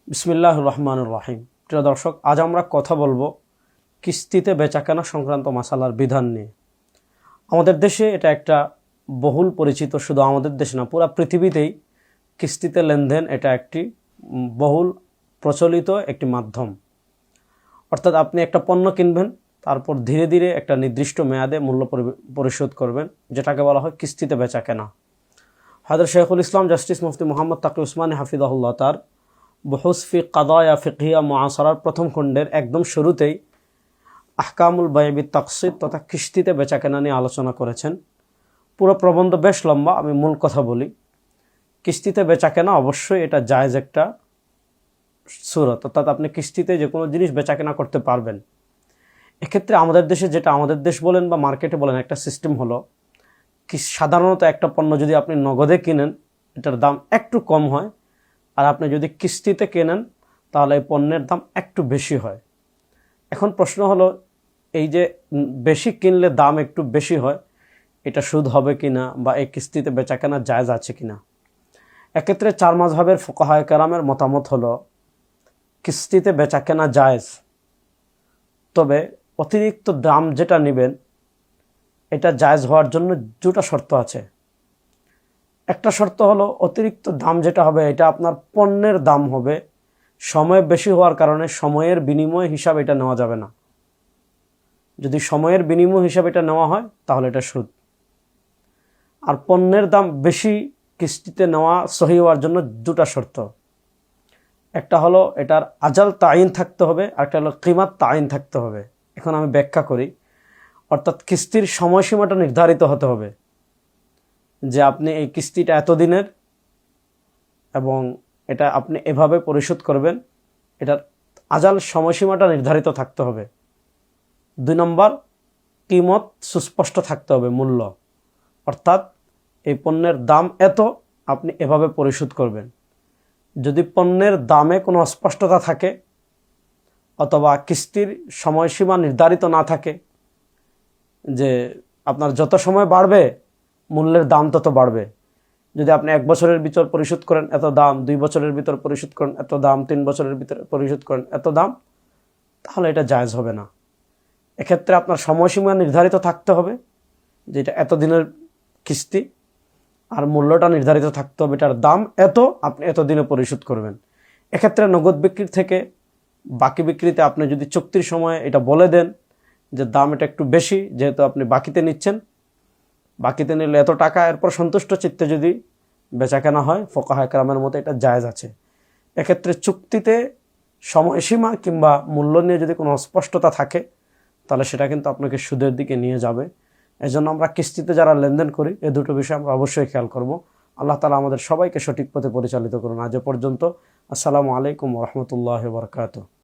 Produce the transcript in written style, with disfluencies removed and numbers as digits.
বিসমিল্লাহির রহমানির রহিম। প্রিয় দর্শক, আজ আমরা কথা বলবো কিস্তিতে বেচাকেনা সংক্রান্ত মাসালার বিধান নিয়ে। আমাদের দেশে এটা একটা বহুল পরিচিত, শুধু আমাদের দেশে না, পুরো পৃথিবীতেই কিস্তিতে লেনদেন এটা একটি বহুল প্রচলিত একটি মাধ্যম। অর্থাৎ আপনি একটা পণ্য কিনবেন, তারপর ধীরে ধীরে একটা নির্দিষ্ট মেয়াদে মূল্য পরিশোধ করবেন, যেটাকে বলা হয় কিস্তিতে বেচাকেনা। হযরত শাইখুল ইসলাম জাস্টিস মুফতি মুহাম্মদ তাকি উসমানী হাফিজাহুল্লাহ তার বহুস ফি কাদায়া ফিকহিয়া মুআসারার প্রথম খণ্ডের একদম শুরুতেই আহকামুল বায় বিত তাকসিদ তথা কিস্তিতে বেচাকেনা নিয়ে আলোচনা করেছেন। পুরো প্রবন্ধ বেশ লম্বা, আমি মূল কথা বলি। কিস্তিতে বেচাকেনা অবশ্যই এটা জায়েজ একটা সূরত, অর্থাৎ আপনি কিস্তিতে যে কোনো জিনিস বেচাকেনা করতে পারবেন। এক্ষেত্রে আমাদের দেশে, যেটা আমাদের দেশ বলেন বা মার্কেটে বলেন, একটা সিস্টেম হলো কি, সাধারণত একটা পণ্য যদি আপনি নগদে কিনেন এটার দাম একটু কম হয়, আর আপনি যদি কিস্তিতে কেনেন তাহলে এই পণ্যের দাম একটু বেশি হয়। এখন প্রশ্ন হলো, এই যে বেশি কিনলে দাম একটু বেশি হয়, এটা সুদ হবে কিনা বা এই কিস্তিতে বেচাকেনা জায়েজ আছে কিনা। এক্ষেত্রে চার মাযহাবের ফুকাহায়ে কেরামের মতামত হলো কিস্তিতে বেচাকেনা জায়েজ, তবে অতিরিক্ত দাম যেটা নেবেন এটা জায়েজ হওয়ার জন্য দুটো শর্ত আছে। একটা শর্ত হলো, অতিরিক্ত দাম যেটা হবে এটা আপনার পণ্যের দাম হবে, সময় বেশি হওয়ার কারণে সময়ের বিনিময় হিসাবে এটা নেওয়া যাবে না। যদি সময়ের বিনিময় হিসাবে এটা নেওয়া হয় তাহলে এটা সুদ। আর পণ্যের দাম বেশি কিস্তিতে নেওয়া সহি হওয়ার জন্য দুটো শর্ত। একটা হলো এটার আজাল তাইন থাকতে হবে, আর একটা হলো কিমাত তাইন থাকতে হবে। এখন আমি ব্যাখ্যা করি। অর্থাৎ কিস্তির সময়সীমাটা নির্ধারিত হতে হবে, যে আপনি এই কিস্তিটা এতদিনের এবং এটা আপনি এভাবে পরিশোধ করবেন, এটার আজাল সময়সীমাটা নির্ধারিত থাকতে হবে। 2 নম্বর, কিমত সুস্পষ্ট থাকতে হবে, মূল্য। অর্থাৎ এই পণ্যের দাম এত, আপনি এভাবে পরিশোধ করবেন। যদি পণ্যের দামে কোনো অস্পষ্টতা থাকে অথবা কিস্তির সময়সীমা নির্ধারিত না থাকে, যে আপনার যত সময় বাড়বে মূল্যের দাম তত বাড়বে, যদি আপনি 1 বছরের ভিতর পরিশোধ করেন এত দাম, 2 বছরের ভিতর পরিশোধ করেন এত দাম, 3 বছরের ভিতরে পরিশোধ করেন এত দাম, তাহলে এটা জায়েজ হবে না। এক্ষেত্রে আপনার সময়সীমা নির্ধারিত থাকতে হবে, যেটা এতদিনের কিস্তি, আর মূল্যটা নির্ধারিত থাকতে হবে, এটার দাম এত, আপনি এতদিনে পরিশোধ করবেন। এক্ষেত্রে নগদ বিক্রির থেকে বাকি বিক্রিতে আপনি যদি চুক্তির সময় এটা বলে দেন যে দাম এটা একটু বেশি, যেহেতু আপনি বাকিতে নিচ্ছেন, বাকিতে নিলে এত টাকা, এরপর সন্তুষ্ট চিত্তে যদি বেচাকেনা হয়, ফুকাহায়ে কেরামের মতে এটা জায়েজ আছে। এক্ষেত্রে চুক্তিতে সময়সীমা কিংবা মূল্য নিয়ে যদি কোনো অস্পষ্টতা থাকে তাহলে সেটা কিন্তু আপনাকে সুদের দিকে নিয়ে যাবে। এজন্য আমরা কিস্তিতে যারা লেনদেন করি এই দুটো বিষয় আমরা অবশ্যই খেয়াল করব। আল্লাহ তাআলা আমাদের সবাইকে সঠিক পথে পরিচালিত করুন। আজ পর্যন্ত। আসসালামু আলাইকুম ওয়া রাহমাতুল্লাহি ওয়া বারাকাতুহু।